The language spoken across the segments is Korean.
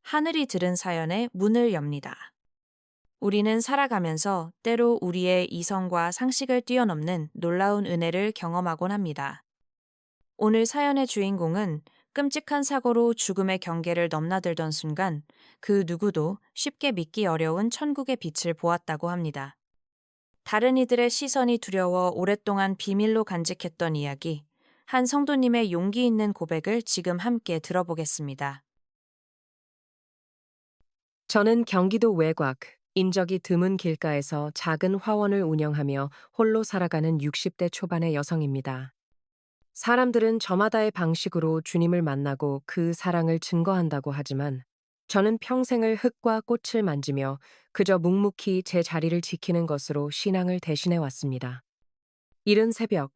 하늘이 들은 사연에 문을 엽니다. 우리는 살아가면서 때로 우리의 이성과 상식을 뛰어넘는 놀라운 은혜를 경험하곤 합니다. 오늘 사연의 주인공은 끔찍한 사고로 죽음의 경계를 넘나들던 순간 그 누구도 쉽게 믿기 어려운 천국의 빛을 보았다고 합니다. 다른 이들의 시선이 두려워 오랫동안 비밀로 간직했던 이야기, 한 성도님의 용기 있는 고백을 지금 함께 들어보겠습니다. 저는 경기도 외곽, 인적이 드문 길가에서 작은 화원을 운영하며 홀로 살아가는 60대 초반의 여성입니다. 사람들은 저마다의 방식으로 주님을 만나고 그 사랑을 증거한다고 하지만 저는 평생을 흙과 꽃을 만지며 그저 묵묵히 제 자리를 지키는 것으로 신앙을 대신해 왔습니다. 이른 새벽,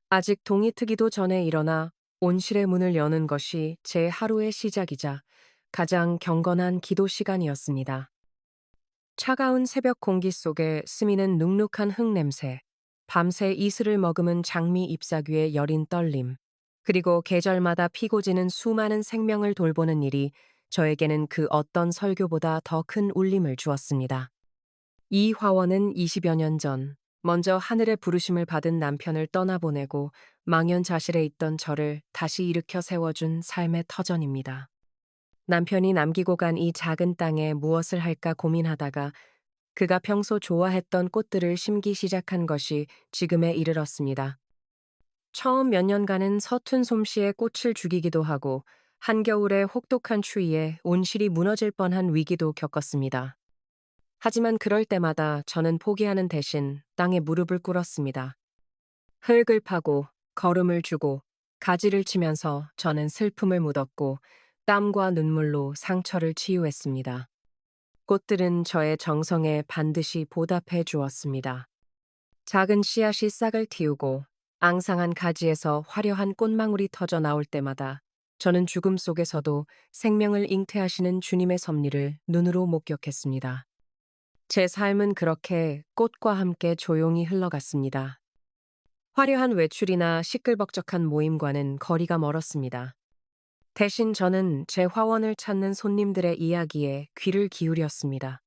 아직 동이 트기도 전에 일어나 온실의 문을 여는 것이 제 하루의 시작이자 가장 경건한 기도 시간이었습니다. 차가운 새벽 공기 속에 스미는 눅눅한 흙 냄새, 밤새 이슬을 머금은 장미 잎사귀의 여린 떨림, 그리고 계절마다 피고 지는 수많은 생명을 돌보는 일이 저에게는 그 어떤 설교보다 더 큰 울림을 주었습니다. 이 화원은 20여 년 전, 먼저 하늘의 부르심을 받은 남편을 떠나보내고 망연자실에 있던 저를 다시 일으켜 세워준 삶의 터전입니다. 남편이 남기고 간 이 작은 땅에 무엇을 할까 고민하다가 그가 평소 좋아했던 꽃들을 심기 시작한 것이 지금에 이르렀습니다. 처음 몇 년간은 서툰 솜씨에 꽃을 죽이기도 하고 한겨울의 혹독한 추위에 온실이 무너질 뻔한 위기도 겪었습니다. 하지만 그럴 때마다 저는 포기하는 대신 땅에 무릎을 꿇었습니다. 흙을 파고 걸음을 주고 가지를 치면서 저는 슬픔을 묻었고 땀과 눈물로 상처를 치유했습니다. 꽃들은 저의 정성에 반드시 보답해 주었습니다. 작은 씨앗이 싹을 틔우고 앙상한 가지에서 화려한 꽃망울이 터져 나올 때마다 저는 죽음 속에서도 생명을 잉태하시는 주님의 섭리를 눈으로 목격했습니다. 제 삶은 그렇게 꽃과 함께 조용히 흘러갔습니다. 화려한 외출이나 시끌벅적한 모임과는 거리가 멀었습니다. 대신 저는 제 화원을 찾는 손님들의 이야기에 귀를 기울였습니다.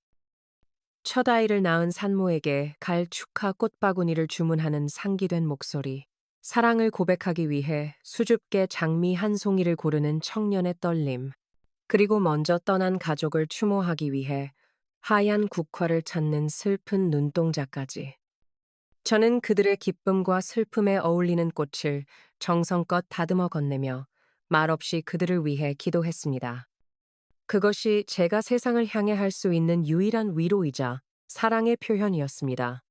첫 아이를 낳은 산모에게 갈 축하 꽃바구니를 주문하는 상기된 목소리, 사랑을 고백하기 위해 수줍게 장미 한 송이를 고르는 청년의 떨림, 그리고 먼저 떠난 가족을 추모하기 위해 하얀 국화를 찾는 슬픈 눈동자까지. 저는 그들의 기쁨과 슬픔에 어울리는 꽃을 정성껏 다듬어 건네며 말없이 그들을 위해 기도했습니다. 그것이 제가 세상을 향해 할 수 있는 유일한 위로이자 사랑의 표현이었습니다.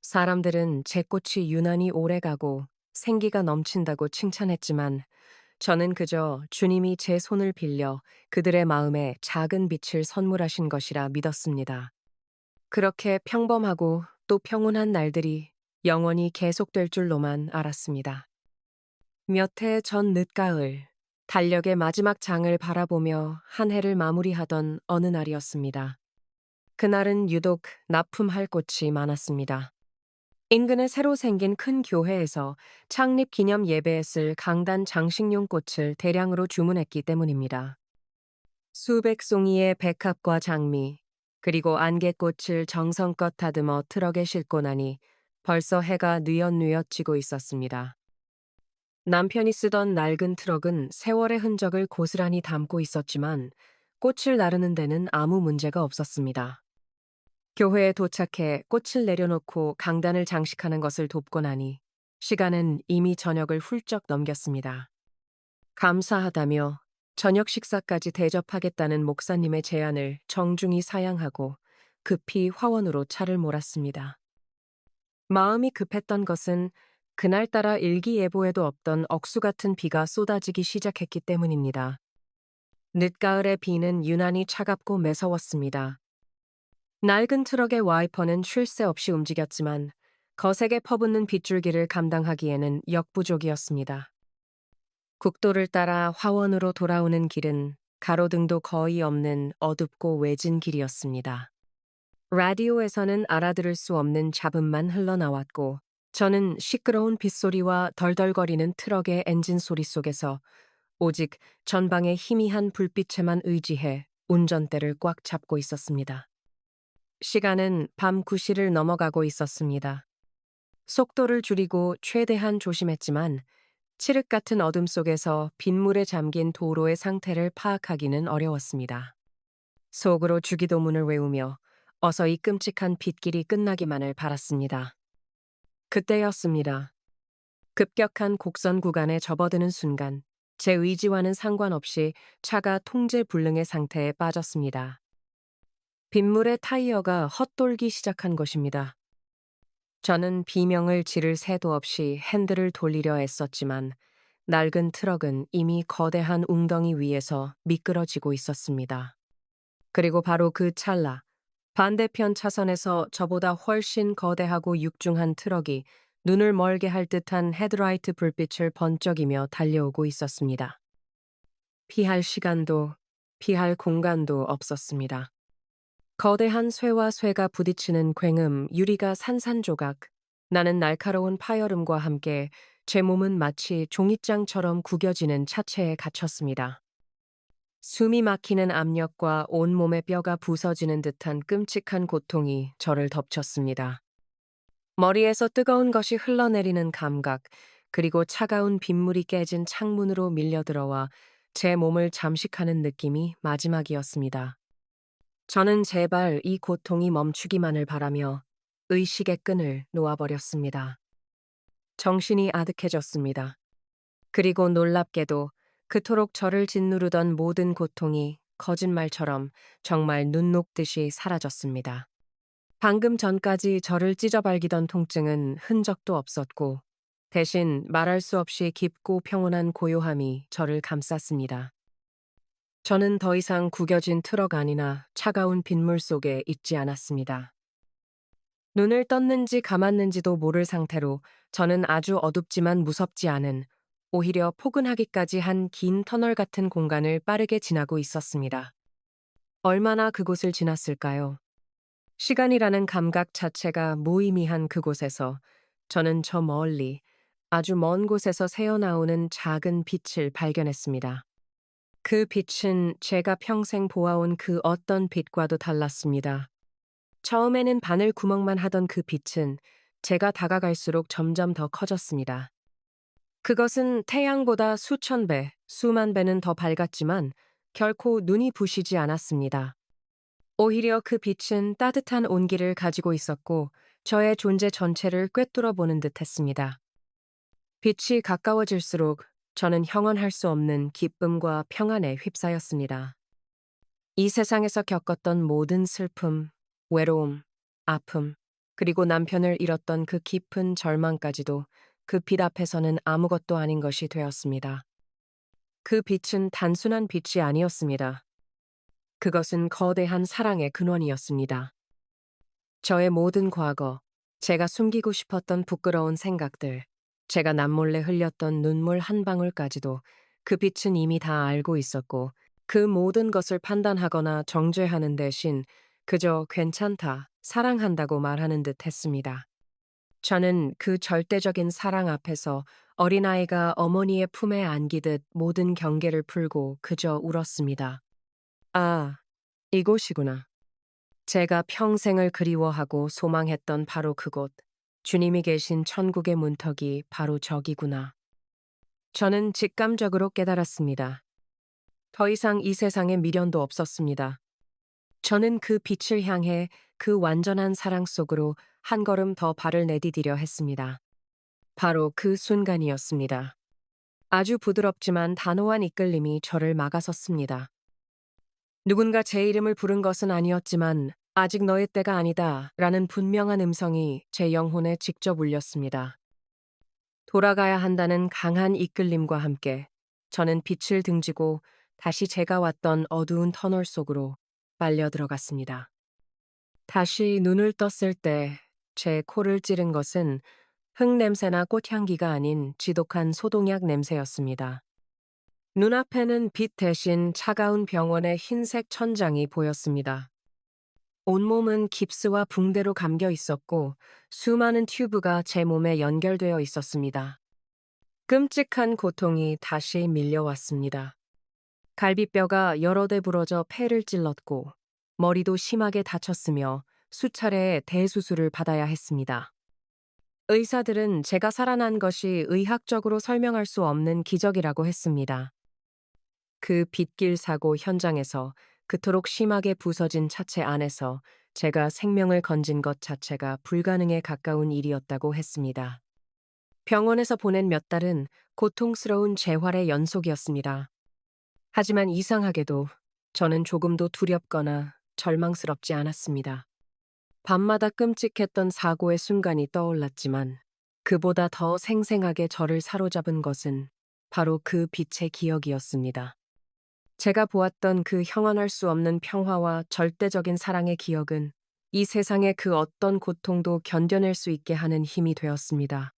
사람들은 제 꽃이 유난히 오래가고 생기가 넘친다고 칭찬했지만 저는 그저 주님이 제 손을 빌려 그들의 마음에 작은 빛을 선물하신 것이라 믿었습니다. 그렇게 평범하고 또 평온한 날들이 영원히 계속될 줄로만 알았습니다. 몇 해 전 늦가을, 달력의 마지막 장을 바라보며 한 해를 마무리하던 어느 날이었습니다. 그날은 유독 납품할 꽃이 많았습니다. 인근에 새로 생긴 큰 교회에서 창립 기념 예배에 쓸 강단 장식용 꽃을 대량으로 주문했기 때문입니다. 수백 송이의 백합과 장미, 그리고 안개꽃을 정성껏 다듬어 트럭에 싣고 나니 벌써 해가 뉘엿뉘엿 지고 있었습니다. 남편이 쓰던 낡은 트럭은 세월의 흔적을 고스란히 담고 있었지만 꽃을 나르는 데는 아무 문제가 없었습니다. 교회에 도착해 꽃을 내려놓고 강단을 장식하는 것을 돕고 나니 시간은 이미 저녁을 훌쩍 넘겼습니다. 감사하다며 저녁 식사까지 대접하겠다는 목사님의 제안을 정중히 사양하고 급히 화원으로 차를 몰았습니다. 마음이 급했던 것은 그날따라 일기예보에도 없던 억수 같은 비가 쏟아지기 시작했기 때문입니다. 늦가을의 비는 유난히 차갑고 매서웠습니다. 낡은 트럭의 와이퍼는 쉴 새 없이 움직였지만 거세게 퍼붓는 빗줄기를 감당하기에는 역부족이었습니다. 국도를 따라 화원으로 돌아오는 길은 가로등도 거의 없는 어둡고 외진 길이었습니다. 라디오에서는 알아들을 수 없는 잡음만 흘러나왔고 저는 시끄러운 빗소리와 덜덜거리는 트럭의 엔진 소리 속에서 오직 전방의 희미한 불빛에만 의지해 운전대를 꽉 잡고 있었습니다. 시간은 밤 9시를 넘어가고 있었습니다. 속도를 줄이고 최대한 조심했지만 칠흑 같은 어둠 속에서 빗물에 잠긴 도로의 상태를 파악하기는 어려웠습니다. 속으로 주기도문을 외우며 어서 이 끔찍한 빗길이 끝나기만을 바랐습니다. 그때였습니다. 급격한 곡선 구간에 접어드는 순간 제 의지와는 상관없이 차가 통제 불능의 상태에 빠졌습니다. 빗물에 타이어가 헛돌기 시작한 것입니다. 저는 비명을 지를 새도 없이 핸들을 돌리려 애썼지만 낡은 트럭은 이미 거대한 웅덩이 위에서 미끄러지고 있었습니다. 그리고 바로 그 찰나 반대편 차선에서 저보다 훨씬 거대하고 육중한 트럭이 눈을 멀게 할 듯한 헤드라이트 불빛을 번쩍이며 달려오고 있었습니다. 피할 시간도 피할 공간도 없었습니다. 거대한 쇠와 쇠가 부딪히는 굉음, 유리가 산산조각, 나는 날카로운 파열음과 함께 제 몸은 마치 종잇장처럼 구겨지는 차체에 갇혔습니다. 숨이 막히는 압력과 온몸의 뼈가 부서지는 듯한 끔찍한 고통이 저를 덮쳤습니다. 머리에서 뜨거운 것이 흘러내리는 감각, 그리고 차가운 빗물이 깨진 창문으로 밀려들어와 제 몸을 잠식하는 느낌이 마지막이었습니다. 저는 제발 이 고통이 멈추기만을 바라며 의식의 끈을 놓아버렸습니다. 정신이 아득해졌습니다. 그리고 놀랍게도 그토록 저를 짓누르던 모든 고통이 거짓말처럼 정말 눈 녹듯이 사라졌습니다. 방금 전까지 저를 찢어발기던 통증은 흔적도 없었고 대신 말할 수 없이 깊고 평온한 고요함이 저를 감쌌습니다. 저는 더 이상 구겨진 트럭 안이나 차가운 빗물 속에 있지 않았습니다. 눈을 떴는지 감았는지도 모를 상태로 저는 아주 어둡지만 무섭지 않은, 오히려 포근하기까지 한 긴 터널 같은 공간을 빠르게 지나고 있었습니다. 얼마나 그곳을 지났을까요? 시간이라는 감각 자체가 무의미한 그곳에서 저는 저 멀리 아주 먼 곳에서 새어나오는 작은 빛을 발견했습니다. 그 빛은 제가 평생 보아온 그 어떤 빛과도 달랐습니다. 처음에는 바늘 구멍만 하던 그 빛은 제가 다가갈수록 점점 더 커졌습니다. 그것은 태양보다 수천 배, 수만 배는 더 밝았지만 결코 눈이 부시지 않았습니다. 오히려 그 빛은 따뜻한 온기를 가지고 있었고 저의 존재 전체를 꿰뚫어 보는 듯 했습니다. 빛이 가까워질수록 저는 형언할 수 없는 기쁨과 평안에 휩싸였습니다. 이 세상에서 겪었던 모든 슬픔, 외로움, 아픔, 그리고 남편을 잃었던 그 깊은 절망까지도 그 빛 앞에서는 아무것도 아닌 것이 되었습니다. 그 빛은 단순한 빛이 아니었습니다. 그것은 거대한 사랑의 근원이었습니다. 저의 모든 과거, 제가 숨기고 싶었던 부끄러운 생각들, 제가 남몰래 흘렸던 눈물 한 방울까지도 그 빛은 이미 다 알고 있었고 그 모든 것을 판단하거나 정죄하는 대신 그저 괜찮다, 사랑한다고 말하는 듯 했습니다. 저는 그 절대적인 사랑 앞에서 어린아이가 어머니의 품에 안기듯 모든 경계를 풀고 그저 울었습니다. 아, 이곳이구나. 제가 평생을 그리워하고 소망했던 바로 그곳, 주님이 계신 천국의 문턱이 바로 저기구나. 저는 직감적으로 깨달았습니다. 더 이상 이 세상에 미련도 없었습니다. 저는 그 빛을 향해 그 완전한 사랑 속으로 한 걸음 더 발을 내디디려 했습니다. 바로 그 순간이었습니다. 아주 부드럽지만 단호한 이끌림이 저를 막아섰습니다. 누군가 제 이름을 부른 것은 아니었지만 아직 너의 때가 아니다 라는 분명한 음성이 제 영혼에 직접 울렸습니다. 돌아가야 한다는 강한 이끌림과 함께 저는 빛을 등지고 다시 제가 왔던 어두운 터널 속으로 빨려 들어갔습니다. 다시 눈을 떴을 때 제 코를 찌른 것은 흙 냄새나 꽃향기가 아닌 지독한 소독약 냄새였습니다. 눈앞에는 빛 대신 차가운 병원의 흰색 천장이 보였습니다. 온몸은 깁스와 붕대로 감겨 있었고 수많은 튜브가 제 몸에 연결되어 있었습니다. 끔찍한 고통이 다시 밀려왔습니다. 갈비뼈가 여러 대 부러져 폐를 찔렀고 머리도 심하게 다쳤으며 수차례 대수술을 받아야 했습니다. 의사들은 제가 살아난 것이 의학적으로 설명할 수 없는 기적이라고 했습니다. 그 빗길 사고 현장에서 그토록 심하게 부서진 차체 안에서 제가 생명을 건진 것 자체가 불가능에 가까운 일이었다고 했습니다. 병원에서 보낸 몇 달은 고통스러운 재활의 연속이었습니다. 하지만 이상하게도 저는 조금도 두렵거나 절망스럽지 않았습니다. 밤마다 끔찍했던 사고의 순간이 떠올랐지만 그보다 더 생생하게 저를 사로잡은 것은 바로 그 빛의 기억이었습니다. 제가 보았던 그 형언할 수 없는 평화와 절대적인 사랑의 기억은 이 세상의 그 어떤 고통도 견뎌낼 수 있게 하는 힘이 되었습니다.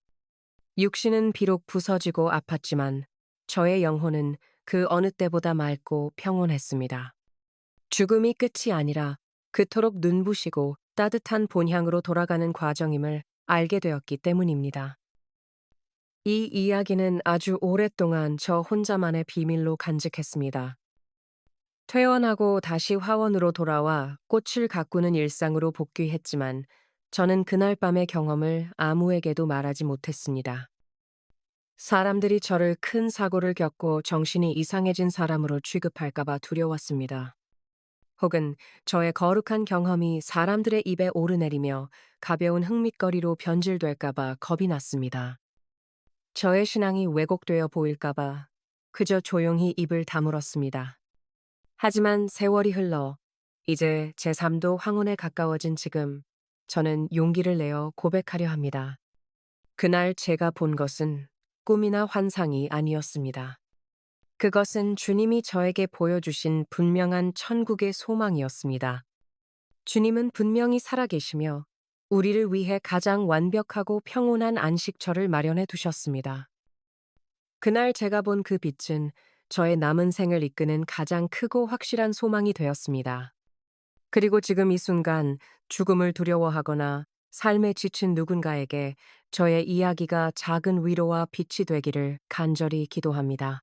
육신은 비록 부서지고 아팠지만 저의 영혼은 그 어느 때보다 맑고 평온했습니다. 죽음이 끝이 아니라 그토록 눈부시고 따뜻한 본향으로 돌아가는 과정임을 알게 되었기 때문입니다. 이 이야기는 아주 오랫동안 저 혼자만의 비밀로 간직했습니다. 퇴원하고 다시 화원으로 돌아와 꽃을 가꾸는 일상으로 복귀했지만 저는 그날 밤의 경험을 아무에게도 말하지 못했습니다. 사람들이 저를 큰 사고를 겪고 정신이 이상해진 사람으로 취급할까봐 두려웠습니다. 혹은 저의 거룩한 경험이 사람들의 입에 오르내리며 가벼운 흥밋거리로 변질될까봐 겁이 났습니다. 저의 신앙이 왜곡되어 보일까봐 그저 조용히 입을 다물었습니다. 하지만 세월이 흘러 이제 제 삶도 황혼에 가까워진 지금 저는 용기를 내어 고백하려 합니다. 그날 제가 본 것은 꿈이나 환상이 아니었습니다. 그것은 주님이 저에게 보여주신 분명한 천국의 소망이었습니다. 주님은 분명히 살아계시며 우리를 위해 가장 완벽하고 평온한 안식처를 마련해 두셨습니다. 그날 제가 본 그 빛은 저의 남은 생을 이끄는 가장 크고 확실한 소망이 되었습니다. 그리고 지금 이 순간 죽음을 두려워하거나 삶에 지친 누군가에게 저의 이야기가 작은 위로와 빛이 되기를 간절히 기도합니다.